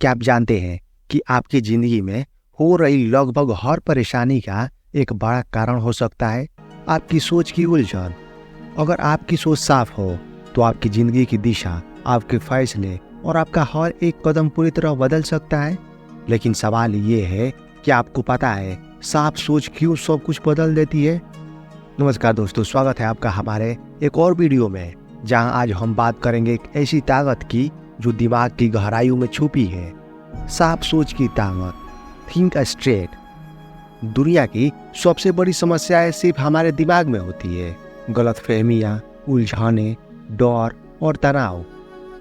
क्या आप जानते हैं कि आपकी जिंदगी में हो रही लगभग हर परेशानी का एक बड़ा कारण हो सकता है आपकी सोच की उलझन। अगर आपकी सोच साफ हो तो आपकी जिंदगी की दिशा, आपके फैसले और आपका हर एक कदम पूरी तरह बदल सकता है। लेकिन सवाल ये है कि आपको पता है साफ सोच क्यों सब कुछ बदल देती है। नमस्कार दोस्तों, स्वागत है आपका हमारे एक और वीडियो में, जहां आज हम बात करेंगे एक ऐसी ताकत की जो दिमाग की गहराइयों में छुपी है। साफ सोच की ताकत, थिंक स्ट्रेट। दुनिया की सबसे बड़ी समस्याएं सिर्फ हमारे दिमाग में होती है, गलतफहमियां, उलझाने, डर और तनाव।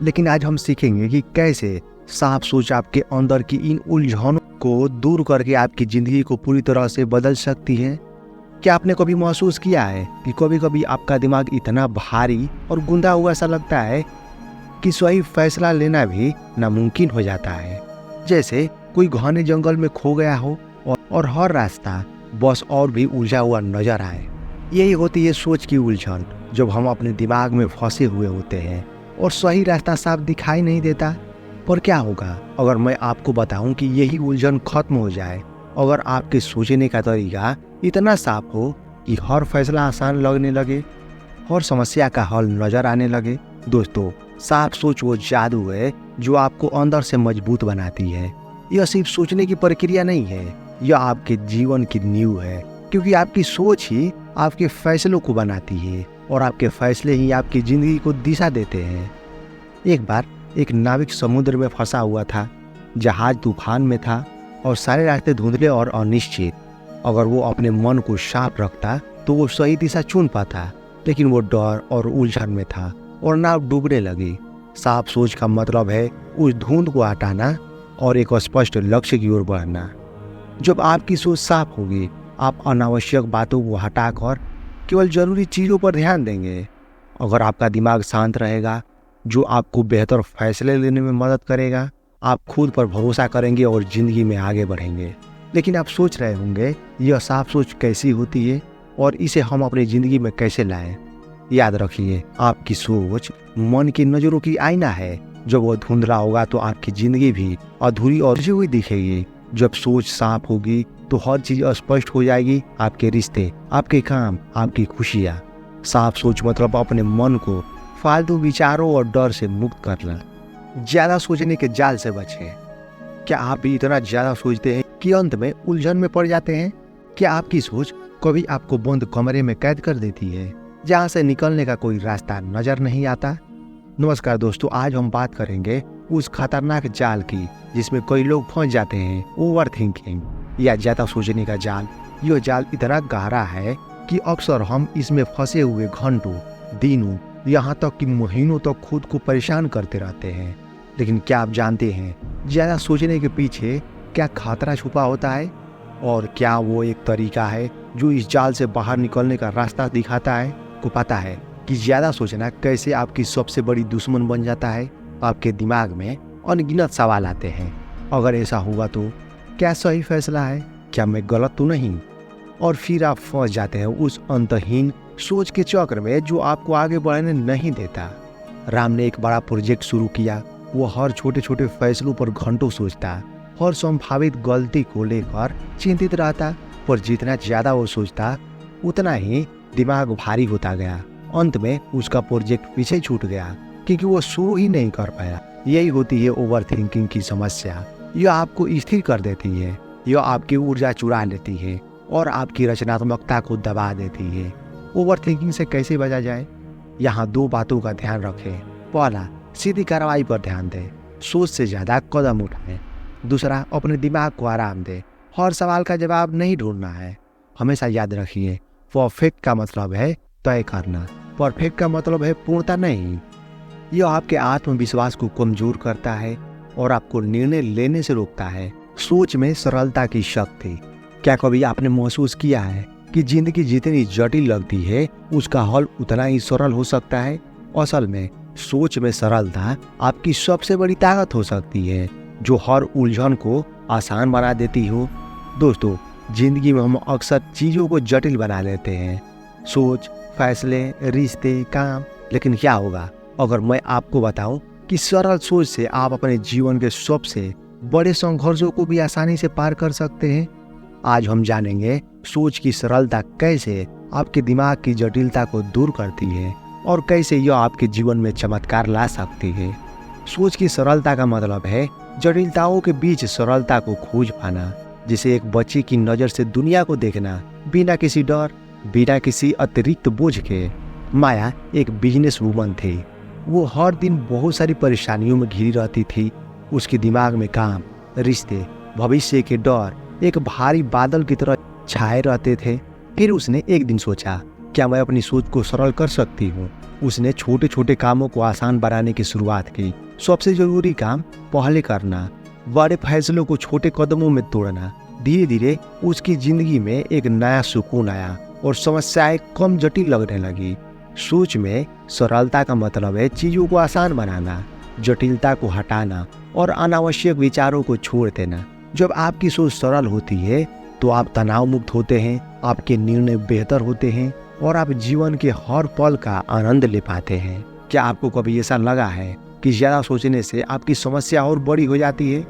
लेकिन आज हम सीखेंगे कि कैसे साफ सोच आपके अंदर की इन उलझनों को दूर करके आपकी जिंदगी को पूरी तरह से बदल सकती है। क्या आपने कभी महसूस किया है कि कभी कभी आपका दिमाग इतना भारी और गुंदा हुआ सा लगता है कि सही फैसला लेना भी नामुमकिन हो जाता है, जैसे कोई घने जंगल में खो गया हो और हर रास्ता बस और भी उलझा हुआ नजर आए। यही होती है सोच की उलझन, जब हम अपने दिमाग में फंसे हुए होते हैं और सही रास्ता साफ दिखाई नहीं देता। पर क्या होगा अगर मैं आपको बताऊं कि यही उलझन खत्म हो जाए, अगर आपके सोचने का तरीका इतना साफ हो कि हर फैसला आसान लगने लगे, हर समस्या का हल नजर आने लगे। दोस्तों, साफ सोच वो जादू है जो आपको अंदर से मजबूत बनाती है। यह सिर्फ सोचने की प्रक्रिया नहीं है, यह आपके जीवन की नींव है, क्योंकि आपकी सोच ही आपके फैसलों को बनाती है और आपके फैसले ही आपकी जिंदगी को दिशा देते हैं। एक बार एक नाविक समुद्र में फंसा हुआ था। जहाज तूफान में था और सारे रास्ते धुंधले और अनिश्चित। अगर वो अपने मन को साफ रखता तो वो सही दिशा चुन पाता, लेकिन वो डर और उलझन में था और नाव डूबने लगी। साफ सोच का मतलब है उस धुंध को हटाना और एक स्पष्ट लक्ष्य की ओर बढ़ना। जब आपकी सोच साफ होगी, आप अनावश्यक बातों को हटाकर केवल जरूरी चीजों पर ध्यान देंगे। अगर आपका दिमाग शांत रहेगा, जो आपको बेहतर फैसले लेने में मदद करेगा, आप खुद पर भरोसा करेंगे और जिंदगी में आगे बढ़ेंगे। लेकिन आप सोच रहे होंगे, यह साफ सोच कैसी होती है और इसे हम अपनी जिंदगी में कैसे लाएं? याद रखिए, आपकी सोच मन की नजरों की आईना है। जब वो धुंधला होगा तो आपकी जिंदगी भी अधूरी और उलझी हुई दिखेगी। जब सोच साफ होगी तो हर चीज स्पष्ट हो जाएगी, आपके रिश्ते, आपके काम, आपकी खुशियाँ। साफ सोच मतलब अपने मन को फालतू विचारों और डर से मुक्त करना। ज्यादा सोचने के जाल से बचें। क्या आप भी इतना ज्यादा सोचते हैं कि अंत में उलझन में पड़ जाते हैं? क्या आपकी सोच कभी आपको बंद कमरे में कैद कर देती है, जहां से निकलने का कोई रास्ता नजर नहीं आता? नमस्कार दोस्तों, आज हम बात करेंगे उस खतरनाक जाल की जिसमें कई लोग फंस जाते हैं, ओवर थिंकिंग या ज्यादा सोचने का जाल। यह जाल इतना गहरा है कि अक्सर हम इसमें फंसे हुए घंटों, दिनों, यहाँ तक कि महीनों तक खुद को परेशान करते रहते हैं। लेकिन क्या आप जानते हैं ज्यादा सोचने के पीछे क्या खतरा छुपा होता है, और क्या वो एक तरीका है जो इस जाल से बाहर निकलने का रास्ता दिखाता है? को पता है कि ज्यादा सोचना कैसे आपकी सबसे बड़ी दुश्मन बन जाता है? आपके दिमाग में अनगिनत सवाल आते हैं। अगर ऐसा हुआ तो क्या सही फैसला है? क्या मैं गलत तो नहीं? और फिर आप फंस जाते हैं उस अंतहीन सोच के चक्र में जो आपको आगे बढ़ने नहीं देता। राम ने एक बड़ा प्रोजेक्ट शुरू किया। वो हर छोटे छोटे फैसलों पर घंटों सोचता, हर संभावित गलती को लेकर चिंतित रहता, पर जितना ज्यादा वो सोचता उतना ही दिमाग भारी होता गया। अंत में उसका प्रोजेक्ट पीछे छूट गया क्योंकि वो शुरू ही नहीं कर पाया। यही होती है ओवर थिंकिंग की समस्या। यह आपको स्थिर कर देती है, यह आपकी ऊर्जा चुरा लेती है और आपकी रचनात्मकता को दबा देती है। ओवर थिंकिंग से कैसे बचा जाए? यहाँ दो बातों का ध्यान रखें। पहला, सीधी कार्रवाई पर ध्यान दें, सोच से ज्यादा कदम उठाएं। दूसरा, अपने दिमाग को आराम दें। हर सवाल का जवाब नहीं ढूंढना है। हमेशा याद रखिए, परफेक्ट का मतलब है तय करना, परफेक्ट का मतलब है पूर्णता नहीं। यह आपके आत्मविश्वास को कमजोर करता है और आपको निर्णय लेने से रोकता है। सोच में सरलता की शक्ति। क्या कभी आपने महसूस किया है कि जिंदगी जितनी जटिल लगती है उसका हल उतना ही सरल हो सकता है? असल में सोच में सरलता आपकी सबसे बड़ी ताकत हो सकती है, जो हर उलझन को आसान बना देती हो। दोस्तों, जिंदगी में हम अक्सर चीजों को जटिल बना लेते हैं, सोच, फैसले, रिश्ते, काम। लेकिन क्या होगा अगर मैं आपको बताऊं कि सरल सोच से आप अपने जीवन के सबसे बड़े संघर्षों को भी आसानी से पार कर सकते हैं। आज हम जानेंगे सोच की सरलता कैसे आपके दिमाग की जटिलता को दूर करती है और कैसे यह आपके जीवन में चमत्कार ला सकती है। सोच की सरलता का मतलब है जटिलताओं के बीच सरलता को खोज पाना। जिसे एक बच्चे की नज़र से दुनिया को देखना, बिना किसी डर, बिना किसी अतिरिक्त बोझ के। माया एक बिजनेस वूमन थी। वो हर दिन बहुत सारी परेशानियों में घिरी रहती थी। उसके दिमाग में काम, रिश्ते, भविष्य के डर एक भारी बादल की तरह छाए रहते थे। फिर उसने एक दिन सोचा, क्या मैं अपनी सोच को सरल कर सकती हूँ। उसने छोटे छोटे कामों को आसान बनाने की शुरुआत की। सबसे जरूरी काम पहले करना, बड़े फैसलों को छोटे कदमों में तोड़ना। धीरे धीरे उसकी जिंदगी में एक नया सुकून आया और समस्याएं कम जटिल लगने लगी। सोच में सरलता का मतलब है चीजों को आसान बनाना, जटिलता को हटाना और अनावश्यक विचारों को छोड़ देना। जब आपकी सोच सरल होती है तो आप तनाव मुक्त होते हैं, आपके निर्णय बेहतर होते हैं और आप जीवन के हर पल का आनंद ले पाते हैं। क्या आपको कभी ऐसा लगा है कि ज्यादा सोचने से आपकी समस्या और बड़ी हो जाती है?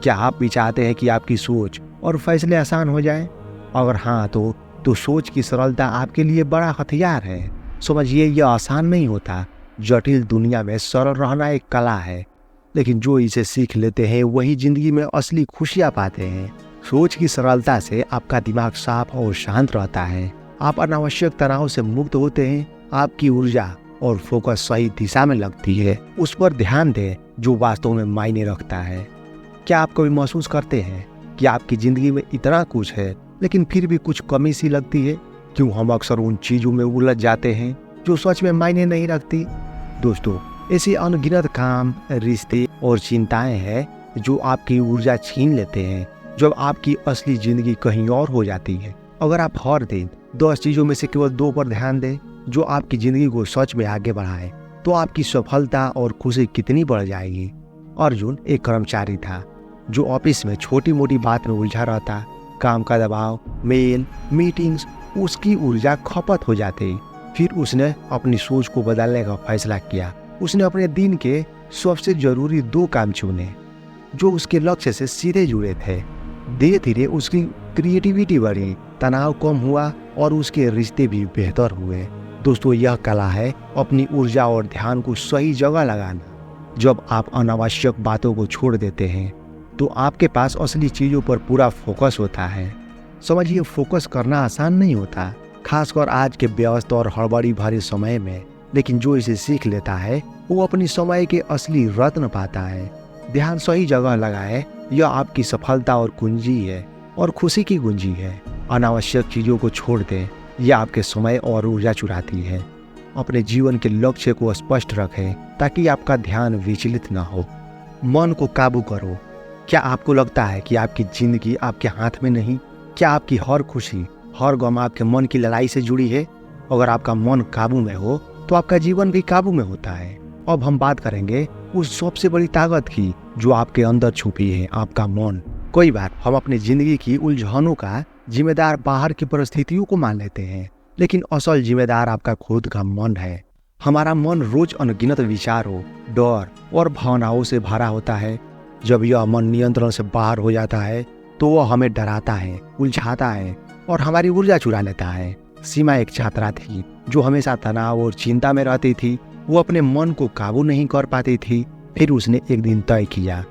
क्या आप भी चाहते हैं कि आपकी सोच और फैसले आसान हो जाएं? अगर हाँ तो सोच की सरलता आपके लिए बड़ा हथियार है। समझिए, यह आसान नहीं होता। जटिल दुनिया में सरल रहना एक कला है, लेकिन जो इसे सीख लेते हैं वही जिंदगी में असली खुशियां पाते हैं। सोच की सरलता से आपका दिमाग साफ और शांत रहता है। आप अनावश्यक तनाव से मुक्त होते हैं। आपकी ऊर्जा और फोकस सही दिशा में लगती है। उस पर ध्यान दें जो वास्तव में मायने रखता है। क्या आप कभी महसूस करते हैं कि आपकी जिंदगी में इतना कुछ है लेकिन फिर भी कुछ कमी सी लगती है? क्यों हम अक्सर उन चीजों में उलझ जाते हैं जो सच में मायने नहीं रखती? दोस्तों, ऐसे अनगिनत काम, रिश्ते और चिंताएं हैं जो आपकी ऊर्जा छीन लेते हैं, जब आपकी असली जिंदगी कहीं और हो जाती है। अगर आप हर दिन 10 चीजों में से केवल 2 पर ध्यान दें जो आपकी जिंदगी को सच में आगे बढ़ाए, तो आपकी सफलता और खुशी कितनी बढ़ जाएगी। अर्जुन एक कर्मचारी था जो ऑफिस में छोटी मोटी बात में उलझा रहता। काम का दबाव, मेल, मीटिंग्स उसकी ऊर्जा खपत हो जाती। फिर उसने अपनी सोच को बदलने का फैसला किया। उसने अपने दिन के सबसे जरूरी 2 काम चुने जो उसके लक्ष्य से सीधे जुड़े थे। धीरे धीरे उसकी क्रिएटिविटी बढ़ी, तनाव कम हुआ और उसके रिश्ते भी बेहतर हुए। दोस्तों, यह कला है अपनी ऊर्जा और ध्यान को सही जगह लगाना। जब आप अनावश्यक बातों को छोड़ देते हैं तो आपके पास असली चीजों पर पूरा फोकस होता है। समझिए, फोकस करना आसान नहीं होता, खासकर आज के व्यस्त और हड़बड़ी भरे समय में। लेकिन जो इसे सीख लेता है वो अपनी समय के असली रत्न पाता है। ध्यान सही जगह लगाए, यह आपकी सफलता और कुंजी है और खुशी की कुंजी है। अनावश्यक चीजों को छोड़ दें, यह आपके समय और ऊर्जा चुराती है। अपने जीवन के लक्ष्य को स्पष्ट रखें ताकि आपका ध्यान विचलित न हो। मन को काबू करो। क्या आपको लगता है कि आपकी जिंदगी आपके हाथ में नहीं? क्या आपकी हर खुशी, हर गम आपके मन की लड़ाई से जुड़ी है? अगर आपका मन काबू में हो तो आपका जीवन भी काबू में होता है। अब हम बात करेंगे उस सबसे बड़ी ताकत की जो आपके अंदर छुपी है, आपका मन। कई बार हम अपनी जिंदगी की उलझनों का जिम्मेदार बाहर की परिस्थितियों को मान लेते हैं, लेकिन असल जिम्मेदार आपका खुद का मन है। हमारा मन रोज अनगिनत विचारों, डर और भावनाओं से भरा होता है। जब यह मन नियंत्रण से बाहर हो जाता है तो वह हमें डराता है, उलझाता है और हमारी ऊर्जा चुरा लेता है। सीमा एक छात्रा थी जो हमेशा तनाव और चिंता में रहती थी। वो अपने मन को काबू नहीं कर पाती थी। फिर उसने एक दिन तय किया,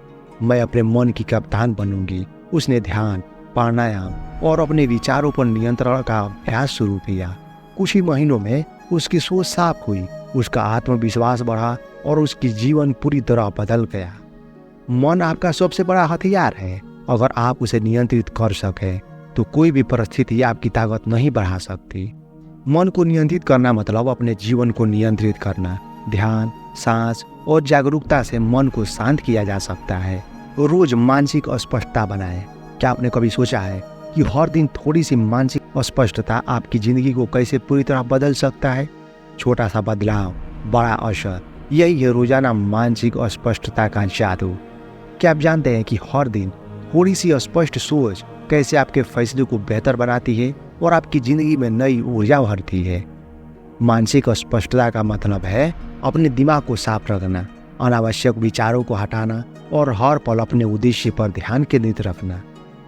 मैं अपने मन की कप्तान बनूंगी। उसने ध्यान, प्राणायाम और अपने विचारों पर नियंत्रण का अभ्यास शुरू किया। कुछ ही महीनों में उसकी सोच साफ हुई, उसका आत्मविश्वास बढ़ा और उसकी जीवन पूरी तरह बदल गया। मन आपका सबसे बड़ा हथियार है। अगर आप उसे नियंत्रित कर सके तो कोई भी परिस्थिति आपकी ताकत नहीं बढ़ा सकती। मन को नियंत्रित करना मतलब अपने जीवन को नियंत्रित करना। ध्यान, सांस और जागरूकता से मन को शांत किया जा सकता है। रोज मानसिक स्पष्टता बनाएं। क्या आपने कभी सोचा है कि हर दिन थोड़ी सी मानसिक अस्पष्टता आपकी जिंदगी को कैसे पूरी तरह बदल सकता है? छोटा सा बदलाव, बड़ा असर, यही है रोजाना मानसिक अस्पष्टता का जादू। क्या आप जानते हैं कि हर दिन थोड़ी सी स्पष्ट सोच कैसे आपके फैसले को बेहतर बनाती है और आपकी जिंदगी में नई ऊर्जा भरती है? मानसिक स्पष्टता का मतलब है अपने दिमाग को साफ रखना, अनावश्यक विचारों को हटाना और हर पल अपने उद्देश्य पर ध्यान केंद्रित रखना।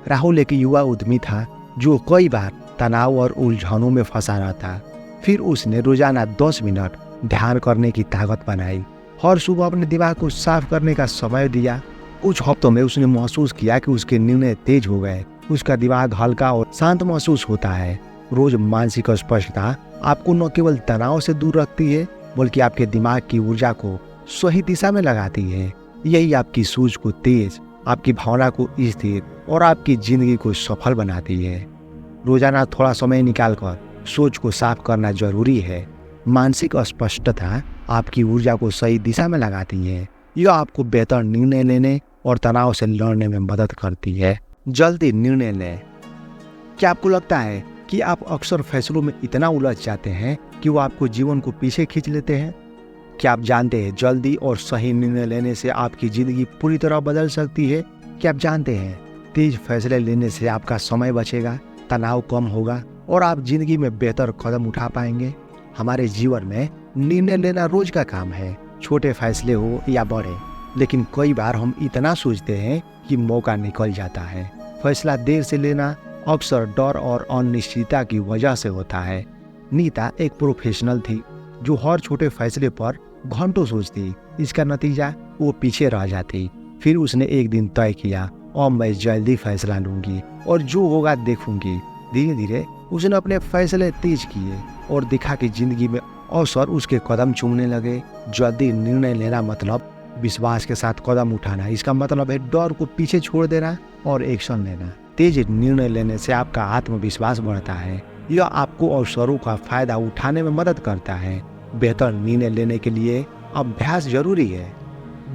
राहुल एक युवा उद्यमी था जो कई बार तनाव और उलझनों में फंसा रहता। फिर उसने रोजाना 10 मिनट ध्यान करने की ताकत बनाई। हर सुबह अपने दिमाग को साफ करने का समय दिया। कुछ हफ्तों में उसने महसूस किया कि उसके निर्णय तेज हो गए। उसका दिमाग हल्का और शांत महसूस होता है। रोज मानसिक स्पष्टता आपको न केवल तनाव से दूर रखती है बल्कि आपके दिमाग की ऊर्जा को सही दिशा में लगाती है। यही आपकी सूझ को तेज, आपकी भावना को स्थिर और आपकी जिंदगी को सफल बनाती है। रोजाना थोड़ा समय निकालकर सोच को साफ करना जरूरी है। मानसिक स्पष्टता आपकी ऊर्जा को सही दिशा में लगाती है। यह आपको बेहतर निर्णय लेने और तनाव से लड़ने में मदद करती है। जल्दी निर्णय लें। क्या आपको लगता है कि आप अक्सर फैसलों में इतना उलझ जाते हैं कि वो आपको जीवन को पीछे खींच लेते हैं? क्या आप जानते हैं जल्दी और सही निर्णय लेने से आपकी जिंदगी पूरी तरह बदल सकती है? क्या आप जानते हैं तेज फैसले लेने से आपका समय बचेगा, तनाव कम होगा और आप जिंदगी में बेहतर कदम उठा पाएंगे? हमारे जीवन में निर्णय लेना रोज का काम है, छोटे फैसले हो या बड़े। लेकिन कई बार हम इतना सोचते हैं कि मौका निकल जाता है। फैसला देर से लेना अक्सर डर और अनिश्चितता की वजह से होता है। नीता एक प्रोफेशनल थी जो हर छोटे फैसले पर घंटों सोचती। इसका नतीजा वो पीछे रह जाती। फिर उसने एक दिन तय किया, अब मैं जल्दी फैसला लूंगी और जो होगा देखूंगी। धीरे धीरे उसने अपने फैसले तेज किए और देखा कि जिंदगी में अवसर उसके कदम चूमने लगे। जल्दी निर्णय लेना मतलब विश्वास के साथ कदम उठाना। इसका मतलब है डर को पीछे छोड़ देना और एक्शन लेना। तेज निर्णय लेने से आपका आत्मविश्वास बढ़ता है। यह आपको अवसरों का फायदा उठाने में मदद करता है। बेहतर निर्णय लेने के लिए अभ्यास जरूरी है।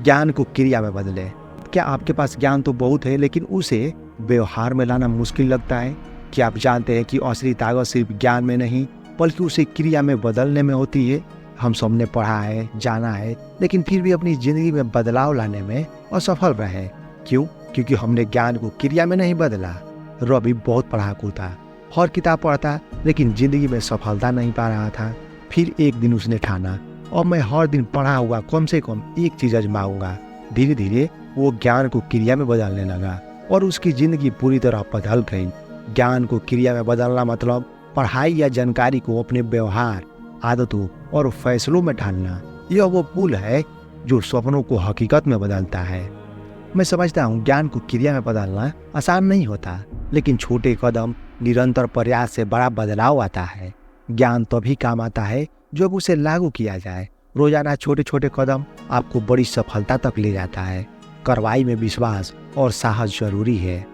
ज्ञान को क्रिया में बदले। क्या आपके पास ज्ञान तो बहुत है लेकिन उसे व्यवहार में लाना मुश्किल लगता है? क्या आप जानते हैं कि असली ताकत सिर्फ ज्ञान में नहीं बल्कि उसे क्रिया में बदलने में होती है? हम सबने पढ़ा है, जाना है, लेकिन फिर भी अपनी जिंदगी में बदलाव लाने में असफल रहे। क्यों? क्योंकि हमने ज्ञान को क्रिया में नहीं बदला। रवि बहुत पढ़ाकू था, हर किताब पढ़ता लेकिन जिंदगी में सफलता नहीं पा रहा था। फिर एक दिन उसने ठाना, अब मैं हर दिन पढ़ा हुआ कम से कम एक चीज आजमाऊंगा। धीरे धीरे वो ज्ञान को क्रिया में बदलने लगा और उसकी जिंदगी पूरी तरह बदल गई। ज्ञान को क्रिया में बदलना मतलब पढ़ाई या जानकारी को अपने व्यवहार, आदतों और फैसलों में ढालना। यह वो पुल है जो सपनों को हकीकत में बदलता है। मैं समझता हूँ ज्ञान को क्रिया में बदलना आसान नहीं होता, लेकिन छोटे कदम, निरंतर प्रयास से बड़ा बदलाव आता है। ज्ञान तभी काम आता है जब उसे लागू किया जाए। रोजाना छोटे छोटे कदम आपको बड़ी सफलता तक ले जाता है। कार्रवाई में विश्वास और साहस जरूरी है।